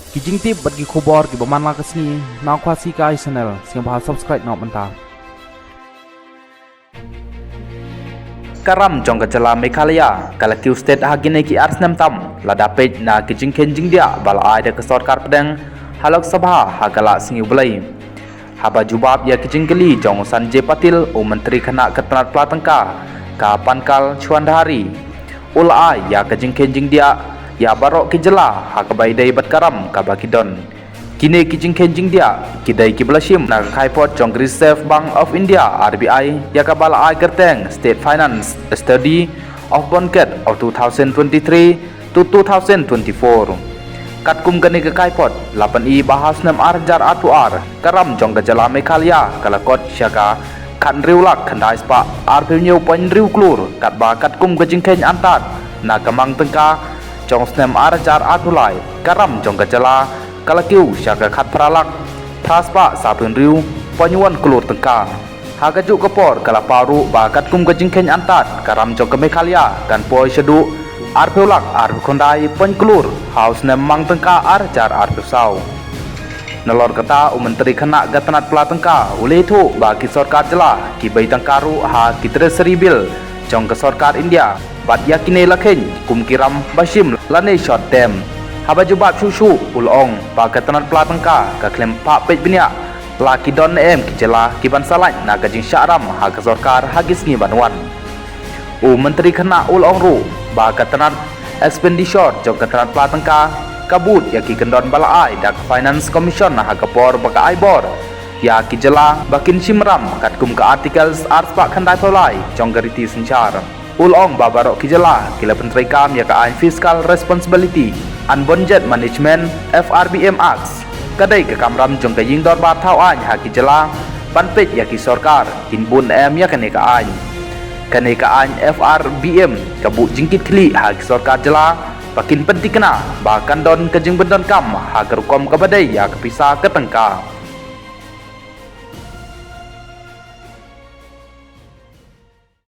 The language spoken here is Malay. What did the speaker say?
Kijing tip bagi kubor ki baman la kesni na kwasi ka channel sing bahas subscribe nok mentah. Karam jong kejala Meghalaya kalakiu state hagine ki arsnam tam ladapej na kijing kenjing dia bala ai ke sarkar pedang halok sabha hagala singi bulai haba jubab ya kijing keli jong Sanjay Patil menteri khana ketenat platengka ka pankal Chuandhari ul ai ya kijing kenjing dia ya barok kijela hakabai dai bat karam ka bakidon kini kijing kenjing dia kidai ki belashim na khaipot jong Reserve Bank of India RBI ya ka bala ai gerteng State Finance Study of Bonket of 2023 to 2024 katkum gani ke kaipot 8i bahas nam arjar atuar karam jong gajala Meghalaya kalakot syaka kan riulak khandai spa arpinyo poin riu klur kat ba katkum gajing ken antat na kamang tengka jong snem arjar atulai karam jong gajala kalakiu syaka khat pralak praspa sapun riu ponyuan klur tengka hagaju kapor kala paru ba katkum gajing ken antat karam jong ke Meghalaya kan poi sedu arpeulak arkhondai penklur haus nem mang tengka arjar arpesau nelor kata menteri khana gatanat platengka ule thu ba ki sarkar jela ki bai tangkaru ha ki treasury bill jong ke sarkar India bat yakine lakhen kumkiram basim lane short term haba jubab susu ulong ba gatanat platengka ka klem pa pej binia laki don em ki jela ki ban salaj na gajing syaram ha ke sarkar hagis ngi banwan menteri khana ulong ru ba katanat expenditure jong katanat platengka kabut ya ki kendon bala ai dak finance commission ha kapor baka ai bor ya ki jela bakin simram katkum ka articles arspa khandai tholai jong gariti sinchar ulong babarok ki jela kila penteri kam ya ka ai fiscal responsibility and budget management FRBM acts kadai ka kamram jong ka ying dor ba thau ai ha ki jela panpet ya ki sarkar kinbun em ya kane ka ai kenekaan FRBM kabut jingkit kli hak sarkar jela pakin penting kena bahkan don kejing bendon kam hak rukom kabadai ya kepisa ketengka